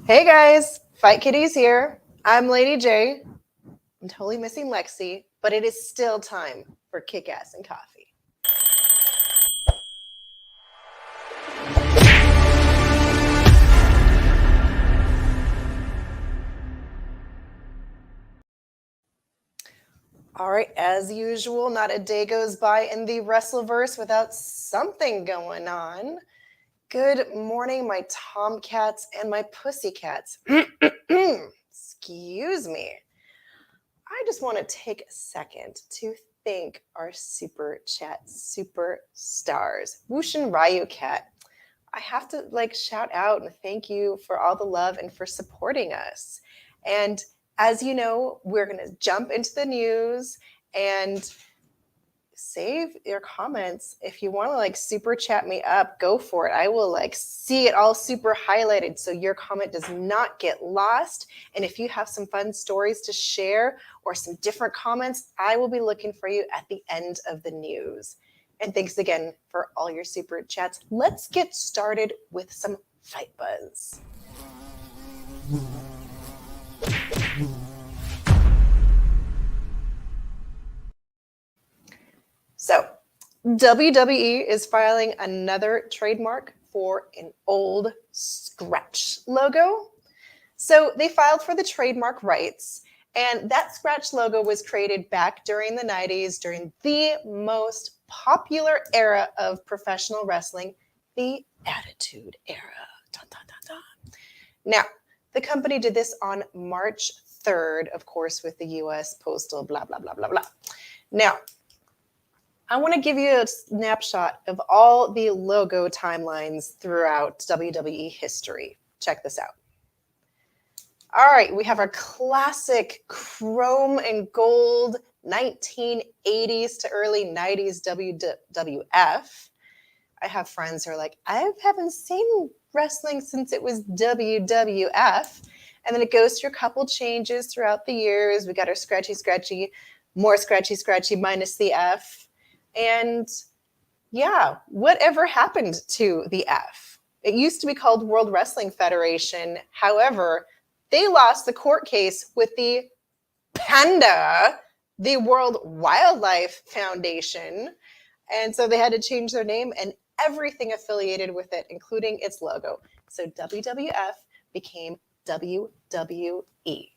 Hey guys, Fight Kitties here. I'm Lady J. I'm totally missing Lexi, but it is still time for Kickass and Coffee. All right, as usual, not a day goes by in the Wrestleverse without something going on. Good morning, my tomcats and my pussycats. Excuse me. I just want to take a second to thank our super chat superstars. Wushin Ryu Cat. I have to shout out and thank you for all the love and for supporting us. And as you know, we're going to jump into the news and save your comments. If you want to super chat me up, go for it. I will see it all super highlighted so your comment does not get lost. And if you have some fun stories to share or some different comments, I will be looking for you at the end of the news. And thanks again for all your super chats. Let's get started with some fight buzz. So, WWE is filing another trademark for an old Scratch logo. So they filed for the trademark rights, and that Scratch logo was created back during the 90s, during the most popular era of professional wrestling, the Attitude Era. Dun, dun, dun, dun. Now, the company did this on March 3rd, of course, with the U.S. Postal, blah, blah, blah, blah, blah. Now, I want to give you a snapshot of all the logo timelines throughout WWE history. Check this out. All right, we have our classic chrome and gold 1980s to early 90s WWF. I have friends who are like, I haven't seen wrestling since it was WWF. And then it goes through a couple changes throughout the years. We got our scratchy, more scratchy minus the F. And yeah, whatever happened to the F? It used to be called World Wrestling Federation. However, they lost the court case with the PANDA, the World Wildlife Foundation. And so they had to change their name and everything affiliated with it, including its logo. So WWF became WWE.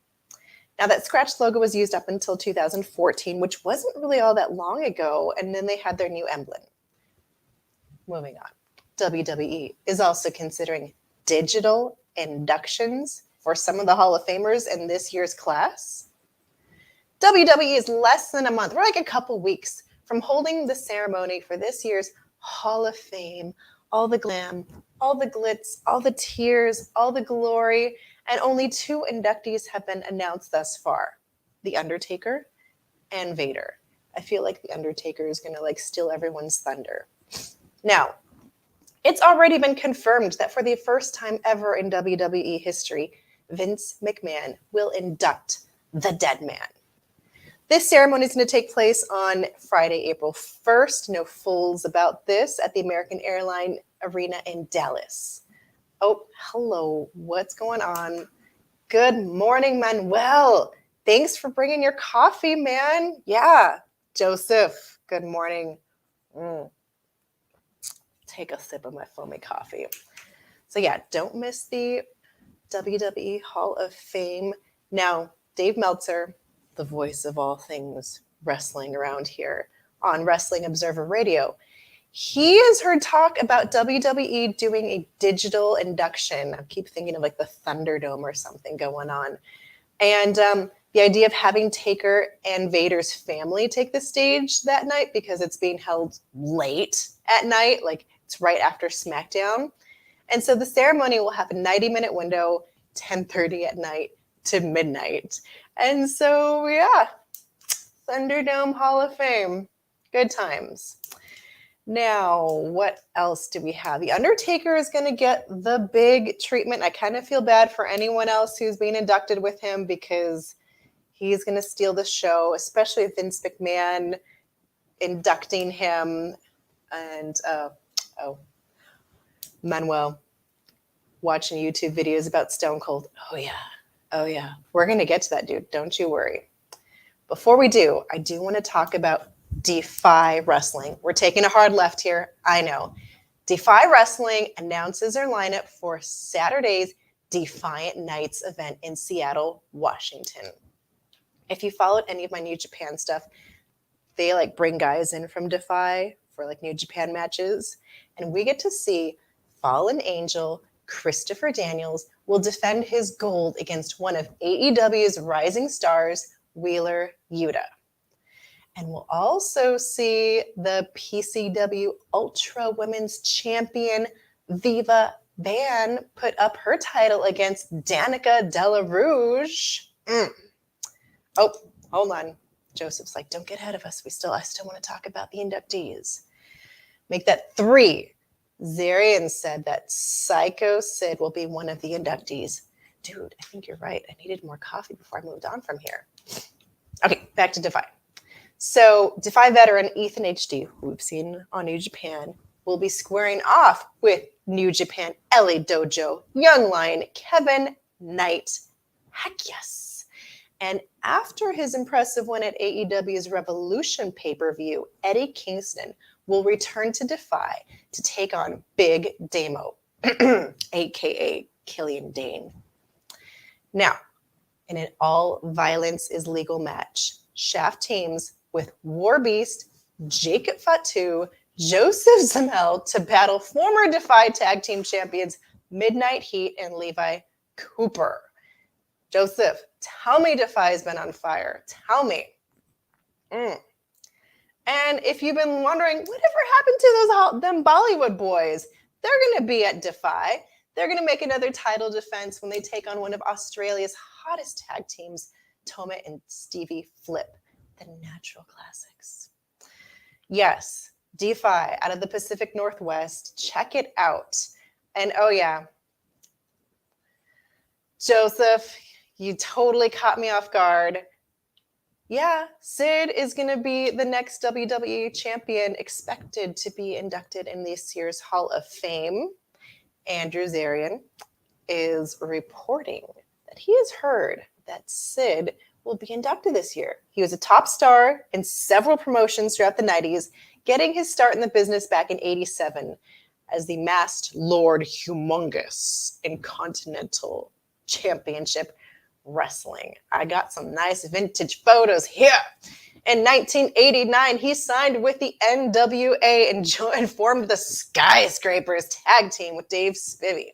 Now, that Scratch logo was used up until 2014, which wasn't really all that long ago, and then they had their new emblem. Moving on. WWE is also considering digital inductions for some of the Hall of Famers in this year's class. WWE is less than a month, we're like a couple weeks from holding the ceremony for this year's Hall of Fame. All the glam, all the glitz, all the tears, all the glory, and only 2 inductees have been announced thus far, The Undertaker and Vader. I feel like The Undertaker is going to steal everyone's thunder. Now, it's already been confirmed that for the first time ever in WWE history, Vince McMahon will induct the Dead Man. This ceremony is going to take place on Friday, April 1st. No fools about this at the American Airlines Arena in Dallas. Oh, hello. What's going on? Good morning, Manuel. Thanks for bringing your coffee, man. Yeah. Joseph, good morning. Take a sip of my foamy coffee. So yeah, don't miss the WWE Hall of Fame. Now, Dave Meltzer, the voice of all things wrestling around here on Wrestling Observer Radio, he has heard talk about WWE doing a digital induction. I keep thinking of the Thunderdome or something going on. And the idea of having Taker and Vader's family take the stage that night, because it's being held late at night, it's right after SmackDown. And so the ceremony will have a 90-minute window, 10:30 at night to midnight. And so, yeah, Thunderdome Hall of Fame. Good times. Now, what else do we have? The Undertaker is going to get the big treatment. I kind of feel bad for anyone else who's being inducted with him, because he's going to steal the show, especially Vince McMahon inducting him. And, Manuel, watching YouTube videos about Stone Cold. Oh, yeah. Oh, yeah. We're going to get to that, dude. Don't you worry. Before we do, I do want to talk about Defy Wrestling. We're taking a hard left here. I know. Defy Wrestling announces their lineup for Saturday's Defiant Nights event in Seattle, Washington. If you followed any of my New Japan stuff, they like bring guys in from Defy for like New Japan matches. And we get to see Fallen Angel Christopher Daniels will defend his gold against one of AEW's rising stars, Wheeler Yuta. And we'll also see the PCW Ultra Women's Champion, Viva Van, put up her title against Danica Della Rouge. Oh, hold on. Joseph's like, don't get ahead of us. I still want to talk about the inductees. Make that 3. Zarian said that Psycho Sid will be one of the inductees. Dude, I think you're right. I needed more coffee before I moved on from here. Okay, back to Defy. So Defy veteran Ethan HD, who we've seen on New Japan, will be squaring off with New Japan LA Dojo Young Lion Kevin Knight. Heck yes. And after his impressive win at AEW's Revolution pay-per-view, Eddie Kingston will return to Defy to take on Big Damo, a.k.a. Killian Dane. Now, in an all violence is legal match, Shaft teams with War Beast, Jacob Fatu, Joseph Zamel to battle former Defy Tag Team Champions Midnight Heat and Levi Cooper. Joseph, tell me Defy's been on fire. Tell me. And if you've been wondering, whatever happened to them Bollywood boys? They're going to be at Defy. They're going to make another title defense when they take on one of Australia's hottest tag teams, Toma and Stevie Flip, the Natural Classics. Yes, Defy out of the Pacific Northwest. Check it out. And oh yeah, Joseph, you totally caught me off guard. Yeah, Sid is going to be the next WWE champion, expected to be inducted in this year's Hall of Fame. Andrew Zarian is reporting that he has heard that Sid will be inducted this year. He was a top star in several promotions throughout the 90s, getting his start in the business back in 87 as the Masked Lord Humongous in Continental Championship Wrestling. I got some nice vintage photos here. In 1989, he signed with the NWA and formed the Skyscrapers tag team with Dave Spivey.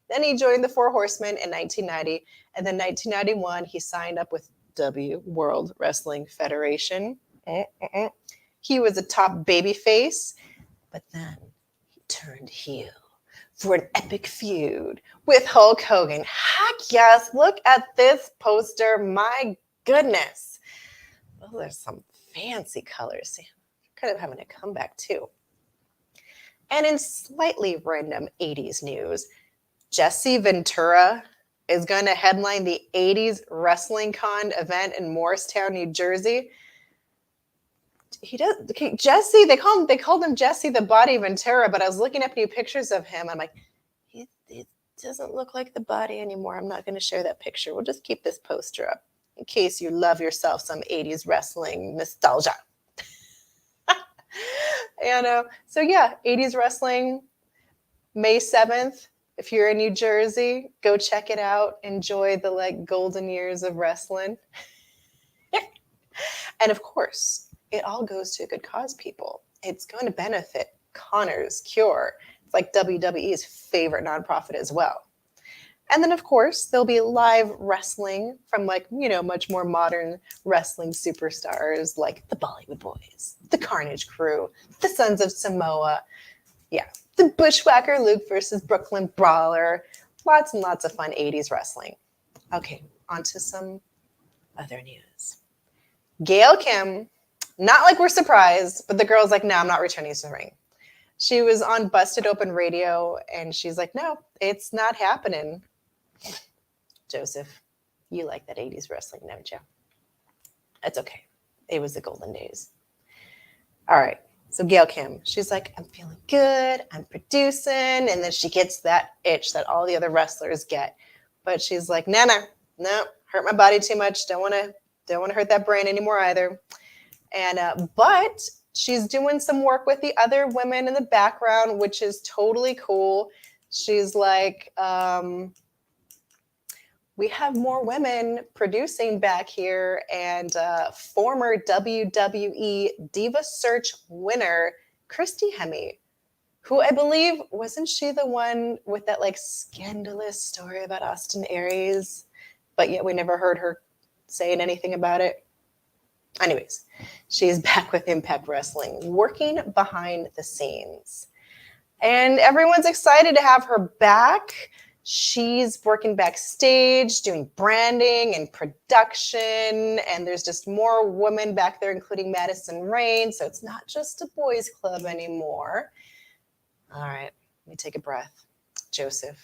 Then he joined the Four Horsemen in 1990, and then 1991, he signed up with W World Wrestling Federation. He was a top babyface, but then he turned heel for an epic feud with Hulk Hogan. Heck yes, look at this poster. My goodness. Oh, there's some fancy colors. Kind of having a comeback too. And in slightly random 80s news, Jesse Ventura is going to headline the 80s Wrestling Con event in Morristown, New Jersey. He does. Okay, Jesse, they called him Jesse the Body Ventura, but I was looking up new pictures of him. I'm like, he doesn't look like the body anymore. I'm not going to share that picture. We'll just keep this poster up in case you love yourself some 80s wrestling nostalgia. And so yeah, 80s wrestling, May 7th. If you're in New Jersey, go check it out. Enjoy the golden years of wrestling. And of course, it all goes to a good cause, people. It's going to benefit Connor's Cure. It's like WWE's favorite nonprofit as well. And then, of course, there'll be live wrestling from much more modern wrestling superstars like the Bollywood Boys, the Carnage Crew, the Sons of Samoa. Yeah, the Bushwhacker Luke versus Brooklyn Brawler. Lots and lots of fun 80s wrestling. Okay, on to some other news. Gail Kim, not like we're surprised, but the girl's like, no, I'm not returning to the ring. She was on Busted Open Radio, and she's like, no, it's not happening. Joseph, you like that 80s wrestling, don't you? That's okay. It was the golden days. All right. So Gail Kim, she's like, I'm feeling good. I'm producing. And then she gets that itch that all the other wrestlers get. But she's like, no, hurt my body too much. Don't want to hurt that brain anymore either. And but she's doing some work with the other women in the background, which is totally cool. She's like, we have more women producing back here, and former WWE Diva Search winner, Christy Hemme, who I believe, wasn't she the one with that like scandalous story about Austin Aries, but yet we never heard her saying anything about it? Anyways, she is back with Impact Wrestling, working behind the scenes. And everyone's excited to have her back. She's working backstage, doing branding and production, and there's just more women back there, including Madison Rain, so it's not just a boys' club anymore. All right, let me take a breath. Joseph.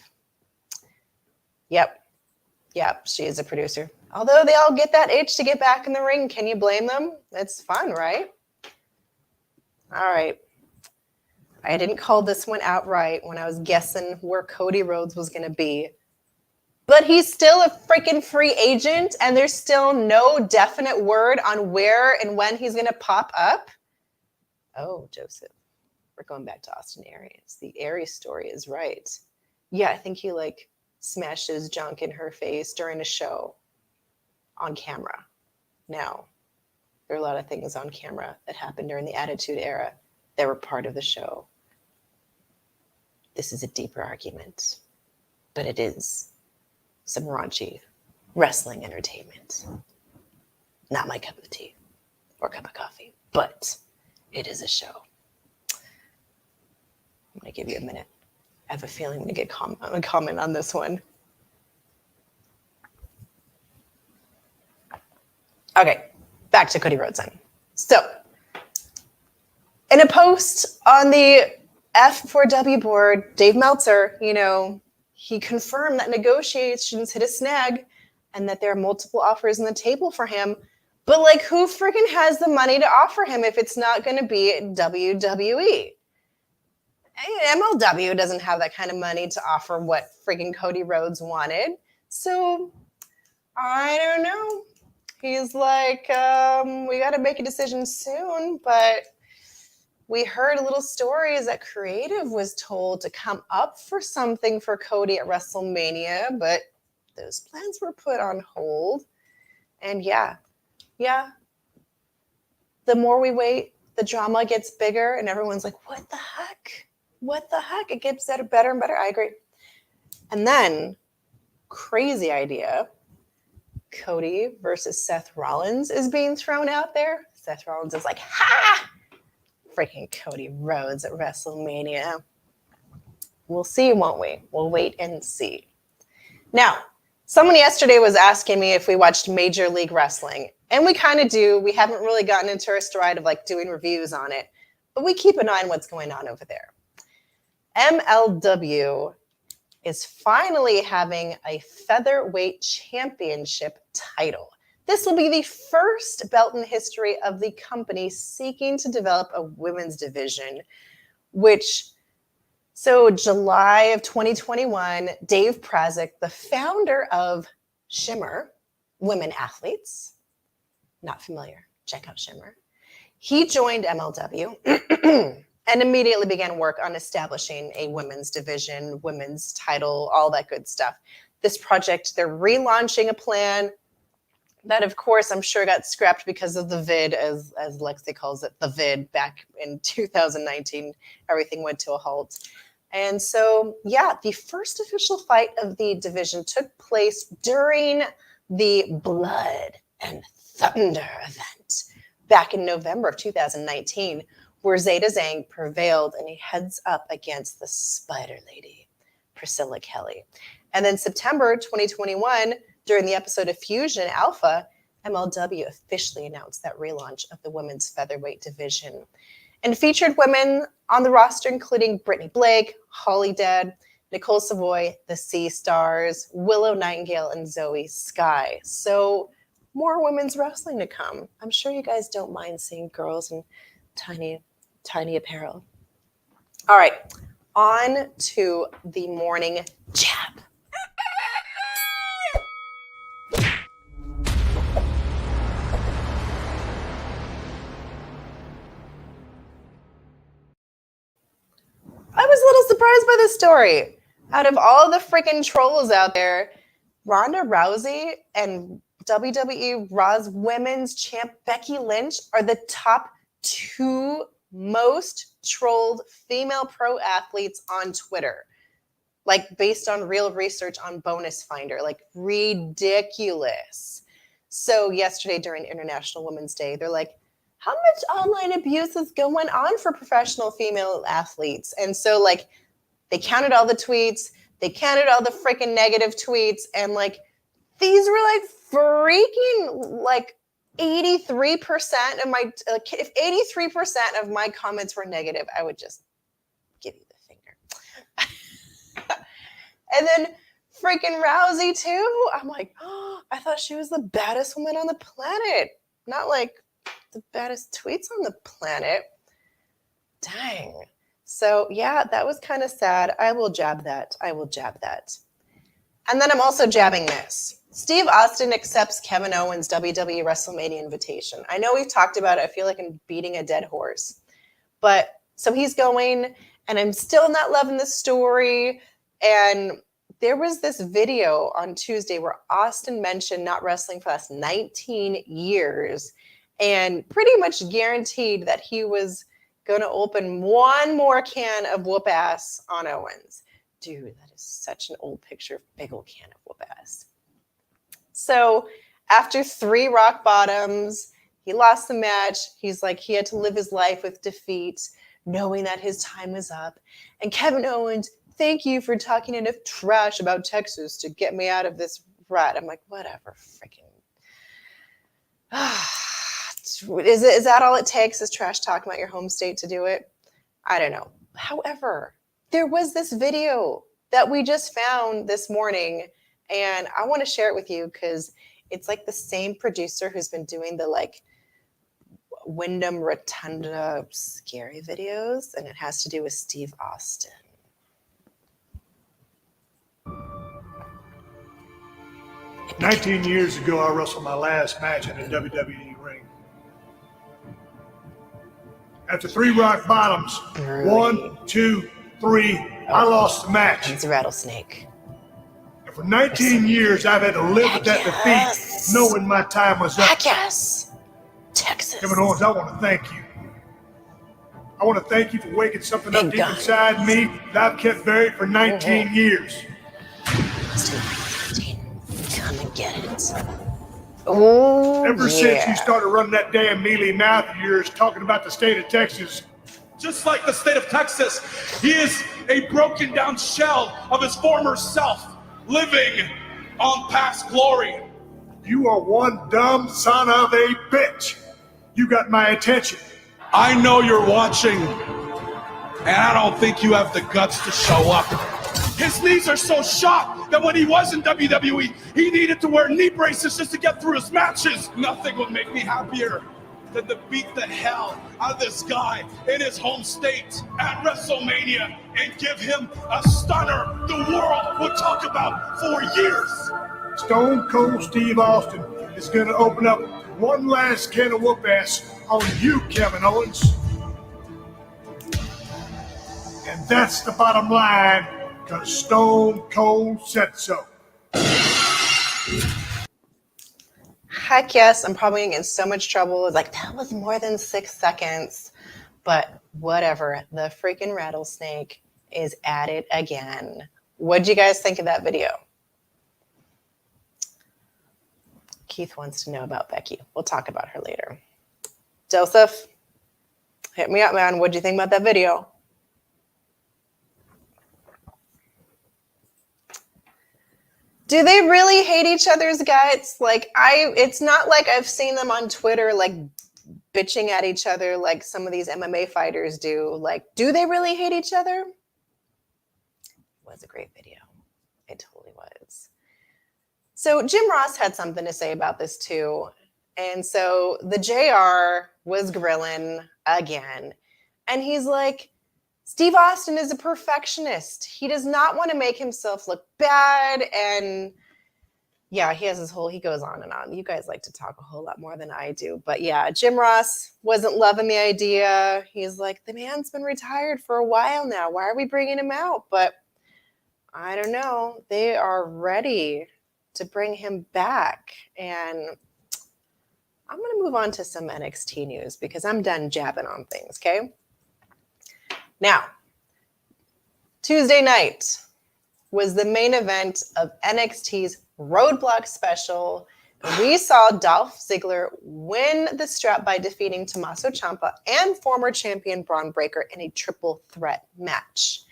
Yep, she is a producer. Although they all get that itch to get back in the ring, can you blame them? It's fun, right? All right. I didn't call this one outright when I was guessing where Cody Rhodes was going to be. But he's still a freaking free agent, and there's still no definite word on where and when he's going to pop up. Oh, Joseph, we're going back to Austin Aries. The Aries story is right. Yeah, I think he like smashed his junk in her face during a show on camera. Now, there are a lot of things on camera that happened during the Attitude Era that were part of the show. This is a deeper argument, but it is some raunchy wrestling entertainment. Not my cup of tea or cup of coffee, but it is a show. I'm going to give you a minute. I have a feeling I'm going to get a comment on this one. Okay, back to Cody Rhodes then. So, in a post on the F4W board, Dave Meltzer, he confirmed that negotiations hit a snag and that there are multiple offers on the table for him. But like, who freaking has the money to offer him if it's not going to be WWE? MLW doesn't have that kind of money to offer what freaking Cody Rhodes wanted. So I don't know. He's like, we got to make a decision soon, but we heard little stories that Creative was told to come up for something for Cody at WrestleMania, but those plans were put on hold. And yeah, the more we wait, the drama gets bigger, and everyone's like, what the heck? What the heck? It gets better and better. I agree. And then, crazy idea, Cody versus Seth Rollins is being thrown out there. Seth Rollins is like, ha! Freaking Cody Rhodes at WrestleMania. We'll see, won't we? We'll wait and see. Now, someone yesterday was asking me if we watched Major League Wrestling, and we kind of do. We haven't really gotten into our stride of like doing reviews on it, but we keep an eye on what's going on over there. MLW is finally having a featherweight championship title. This will be the first belt in the history of the company seeking to develop a women's division, so July of 2021, Dave Prazik, the founder of Shimmer, Women Athletes, not familiar, check out Shimmer. He joined MLW and immediately began work on establishing a women's division, women's title, all that good stuff. This project, they're relaunching a plan that, of course, I'm sure got scrapped because of the vid, as Lexi calls it, the vid back in 2019. Everything went to a halt. And so, yeah, the first official fight of the division took place during the Blood and Thunder event back in November of 2019, where Zeta Zhang prevailed in a heads-up against the Spider Lady, Priscilla Kelly. And then September 2021, during the episode of Fusion Alpha, MLW officially announced that relaunch of the women's featherweight division and featured women on the roster, including Brittany Blake, Holly Dead, Nicole Savoy, the Sea Stars, Willow Nightingale, and Zoe Sky. So more women's wrestling to come. I'm sure you guys don't mind seeing girls in tiny tiny apparel. All right, on to the morning jab. I was a little surprised by this story. Out of all the freaking trolls out there, Ronda Rousey and WWE Raw's Women's Champ Becky Lynch are the top 2 most trolled female pro athletes on Twitter. Like based on real research on Bonus Finder, like ridiculous. So yesterday during International Women's Day, they're like, how much online abuse is going on for professional female athletes? And so like they counted all the tweets, they counted all the freaking negative tweets, and like these were like freaking like 83% of my, if 83% of my comments were negative, I would just give you the finger. And then freaking Rousey too. I'm like, oh, I thought she was the baddest woman on the planet. Not like the baddest tweets on the planet. Dang. So yeah, that was kind of sad. I will jab that. And then I'm also jabbing this. Steve Austin accepts Kevin Owens' WWE WrestleMania invitation. I know we've talked about it. I feel like I'm beating a dead horse. But so he's going, and I'm still not loving the story. And there was this video on Tuesday where Austin mentioned not wrestling for the last 19 years and pretty much guaranteed that he was going to open one more can of whoop ass on Owens. Dude, that is such an old picture of big old can of whoop ass. So after 3 rock bottoms, he lost the match. He's like, he had to live his life with defeat, knowing that his time was up. And Kevin Owens, thank you for talking enough trash about Texas to get me out of this rut. I'm like, whatever, freaking. Is that all it takes, is trash talking about your home state to do it? I don't know. However, there was this video that we just found this morning, and I want to share it with you because it's like the same producer who's been doing the like Windham Rotunda scary videos, and it has to do with Steve Austin. – 19 years ago, I wrestled my last match in a WWE ring. After 3 rock bottoms, 1, 2, 3, I lost the match. It's a rattlesnake. And for 19 years, I've had to live with that defeat, knowing my time was up. Heck yes. Texas. Kevin Owens, I want to thank you. I want to thank you for waking something up deep inside me that I've kept buried for 19 years. Come and get it. Ooh, Ever since you started running that damn mealy mouth of yours talking about the state of Texas. Just like the state of Texas, he is a broken down shell of his former self, living on past glory. You are one dumb son of a bitch. You got my attention. I know you're watching, and I don't think you have the guts to show up. His knees are so shot that when he was in WWE, he needed to wear knee braces just to get through his matches. Nothing would make me happier than to beat the hell out of this guy in his home state at WrestleMania and give him a stunner the world would talk about for years. Stone Cold Steve Austin is going to open up one last can of whoop ass on you, Kevin Owens. And that's the bottom line, because Stone Cold said so. Heck yes, I'm probably going to get in so much trouble. It's like, that was more than 6 seconds. But whatever, the freaking rattlesnake is at it again. What'd you guys think of that video? Keith wants to know about Becky. We'll talk about her later. Joseph, hit me up, man. What'd you think about that video? Do they really hate each other's guts? Like, it's not like I've seen them on Twitter, like, bitching at each other like some of these MMA fighters do. Like, do they really hate each other? It was a great video. It totally was. So Jim Ross had something to say about this too. And so the JR was grilling again. And he's like, Steve Austin is a perfectionist. He does not want to make himself look bad. And yeah, he has he goes on and on. You guys like to talk a whole lot more than I do. But yeah, Jim Ross wasn't loving the idea. He's like, the man's been retired for a while now. Why are we bringing him out? But I don't know. They are ready to bring him back. And I'm going to move on to some NXT news because I'm done jabbing on things, okay? Now, Tuesday night was the main event of NXT's Roadblock special. We saw Dolph Ziggler win the strap by defeating Tommaso Ciampa and former champion Braun Breaker in a triple threat match.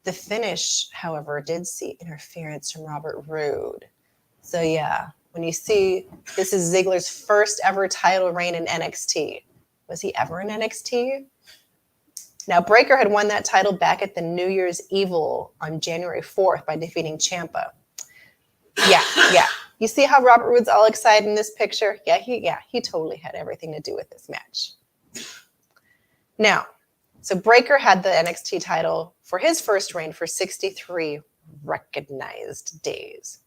The finish, however, did see interference from Robert Roode. So yeah, when you see this is Ziggler's first ever title reign in NXT. Was he ever in NXT? Now, Breaker had won that title back at the New Year's Evil on January 4th by defeating Ciampa. Yeah. You see how Robert Roode's all excited in this picture? He totally had everything to do with this match. Now, so Breaker had the NXT title for his first reign for 63 recognized days.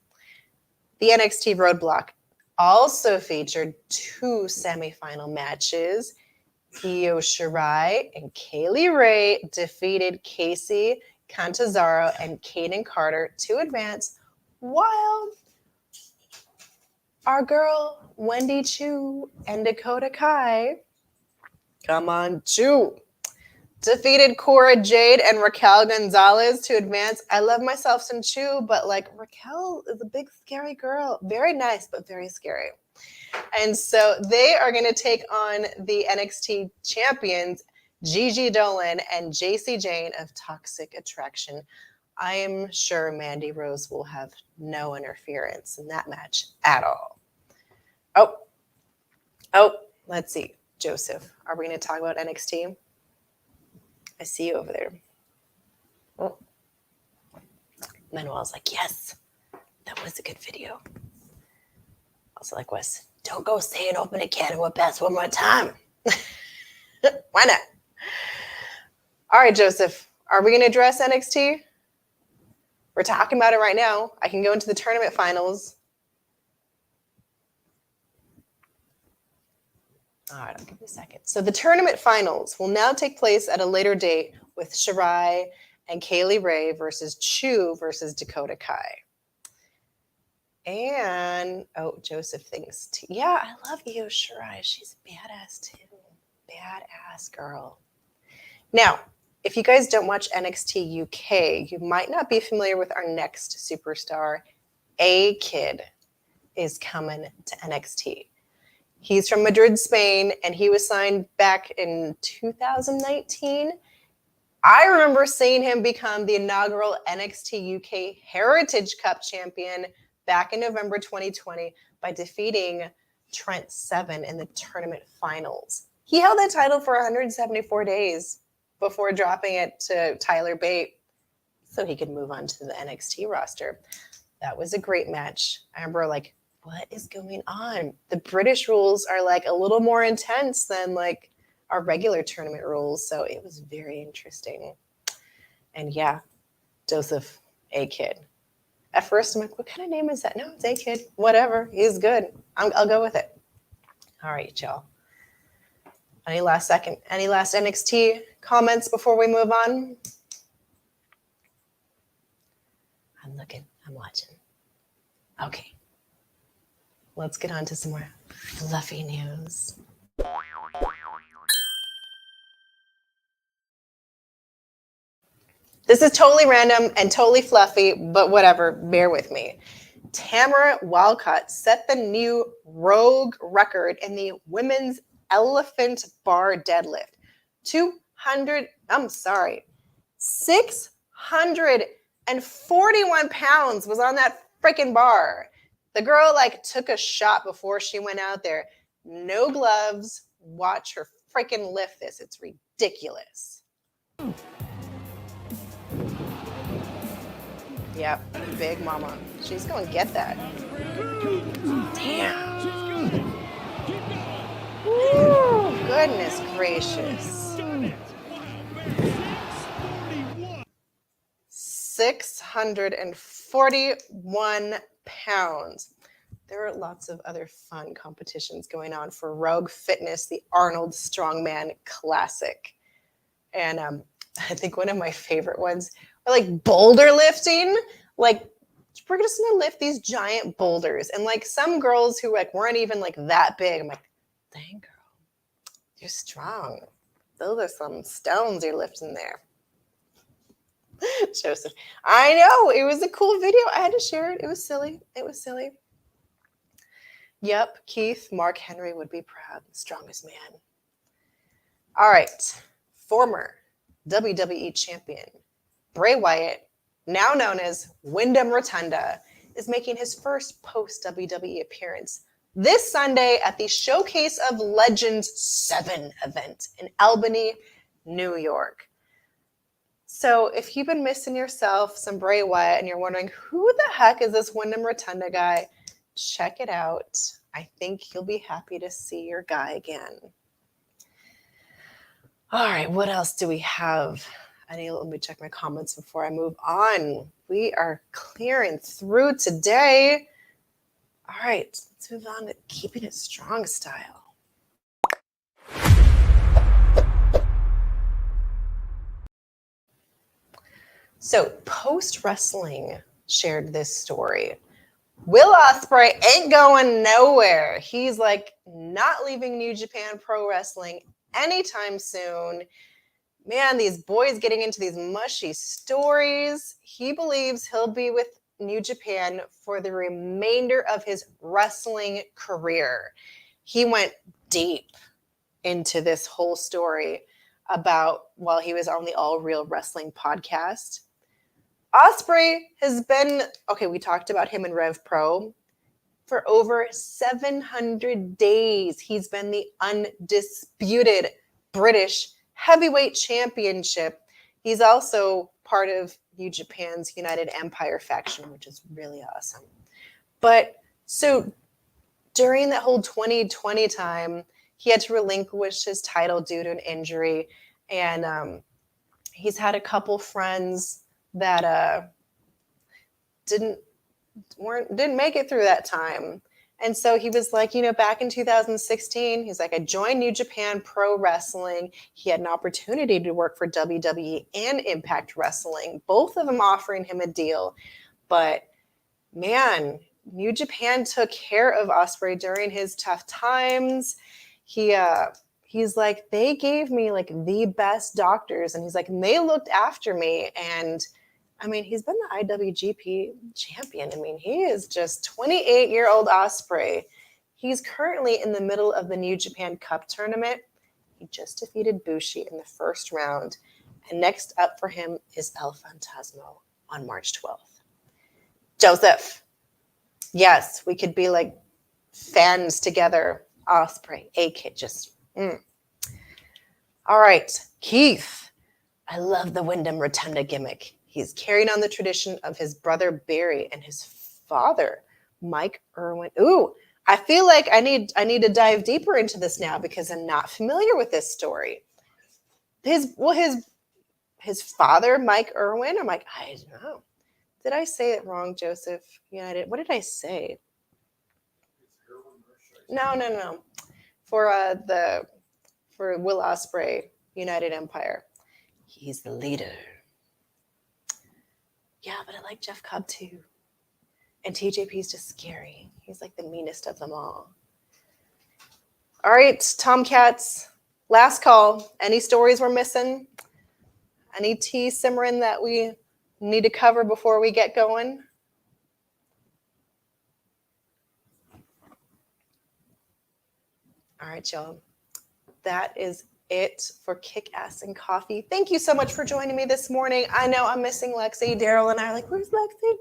The NXT Roadblock also featured 2 semifinal matches. Io Shirai and Kaylee Ray defeated Casey Catanzaro and Kaden Carter to advance, while our girl Wendy Chu and Dakota Kai, come on Chu, defeated Cora Jade and Raquel Gonzalez to advance. I love myself some Chu, but like Raquel is a big scary girl. Very nice, but very scary. And so they are going to take on the NXT champions, Gigi Dolan and JC Jane of Toxic Attraction. I am sure Mandy Rose will have no interference in that match at all. Oh, let's see. Joseph, are we going to talk about NXT? I see you over there. Oh. Manuel's like, yes, that was a good video. Also like Wes, don't go saying open a can of Whoop-Ass one more time. Why not? All right, Joseph, are we going to address NXT? We're talking about it right now. I can go into the tournament finals. All right, I'll give you a second. So the tournament finals will now take place at a later date with Shirai and Kaylee Ray versus Chu versus Dakota Kai. And, Joseph thinks, yeah, I love Io Shirai. She's a badass too. Badass girl. Now, if you guys don't watch NXT UK, you might not be familiar with our next superstar. A-Kid is coming to NXT. He's from Madrid, Spain, and he was signed back in 2019. I remember seeing him become the inaugural NXT UK Heritage Cup champion back in November 2020 by defeating Trent Seven in the tournament finals. He held that title for 174 days before dropping it to Tyler Bate so he could move on to the NXT roster. That was a great match. I remember like, what is going on? The British rules are like a little more intense than like our regular tournament rules. So it was very interesting. And yeah, Joseph, A-Kid. At first, I'm like, what kind of name is that? No, it's A-Kid. Whatever. He's good. I'll go with it. All right, y'all. Any last NXT comments before we move on? I'm watching. Okay. Let's get on to some more fluffy news. This is totally random and totally fluffy, but whatever, bear with me. Tamara Walcott set the new rogue record in the women's elephant bar deadlift. 641 pounds was on that freaking bar. The girl like took a shot before she went out there. No gloves. Watch her freaking lift this. It's ridiculous. Yep, big mama. She's going to get that. Damn. Ooh, goodness gracious. 641 pounds. There are lots of other fun competitions going on for Rogue Fitness, the Arnold Strongman Classic. And I think one of my favorite ones are like boulder lifting. Like, we're just gonna lift these giant boulders. And like some girls who like weren't even like that big, I'm like, dang girl, you're strong. Those are some stones you're lifting there. Joseph, I know, it was a cool video. I had to share it. It was silly. It was silly. Yep, Keith, Mark Henry would be proud. Strongest man. All right. Former WWE champion Bray Wyatt, now known as Windham Rotunda, is making his first post-WWE appearance this Sunday at the Showcase of Legends 7 event in Albany, New York. So if you've been missing yourself some Bray Wyatt and you're wondering, who the heck is this Windham Rotunda guy? Check it out. I think you'll be happy to see your guy again. All right, what else do we have? Let me check my comments before I move on. We are clearing through today. All right, let's move on to keeping it strong style. So Post Wrestling shared this story. Will Ospreay ain't going nowhere. He's like not leaving New Japan Pro Wrestling anytime soon. Man, these boys getting into these mushy stories. He believes he'll be with New Japan for the remainder of his wrestling career. He went deep into this whole story about while he was on the All Real Wrestling podcast. Ospreay has been, we talked about him in Rev Pro. For over 700 days, he's been the undisputed British heavyweight championship. He's also part of New Japan's United Empire faction, which is really awesome. But so during that whole 2020 time, he had to relinquish his title due to an injury. And he's had a couple friends that didn't make it through that time. And so he was like, back in 2016, he's like, I joined New Japan Pro Wrestling. He had an opportunity to work for WWE and Impact Wrestling, both of them offering him a deal. But man, New Japan took care of Ospreay during his tough times. He's like, they gave me like the best doctors. And he's like, and they looked after me. And I mean, he's been the IWGP champion. I mean, he is just 28-year-old Ospreay. He's currently in the middle of the New Japan Cup tournament. He just defeated Bushi in the first round. And next up for him is El Fantasmo on March 12th. Joseph, yes, we could be like fans together. Ospreay, A-Kid, just... All right, Keith. I love the Windham Rotunda gimmick. He's carrying on the tradition of his brother Barry and his father, Mike Irwin. Ooh, I feel like I need to dive deeper into this now because I'm not familiar with this story. His father, Mike Irwin. I'm like, I don't know. Did I say it wrong, Joseph? United. What did I say? No. For Will Ospreay, United Empire. He's the leader. Yeah, but I like Jeff Cobb too. And TJP's just scary. He's like the meanest of them all. All right, Tomcats, last call. Any stories we're missing? Any tea simmering that we need to cover before we get going? All right, y'all. That is it for Kickass and Coffee. Thank you so much for joining me this morning. I know I'm missing Lexi. Daryl and I are like, where's Lexi?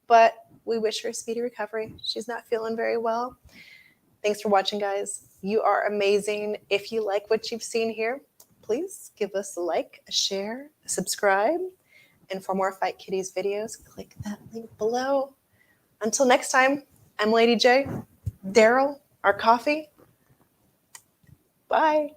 But we wish her a speedy recovery. She's not feeling very well. Thanks for watching, guys. You are amazing. If you like what you've seen here, please give us a like, a share, a subscribe. And for more Fight Kitties videos, click that link below. Until next time, I'm Lady J. Daryl, our coffee. Bye.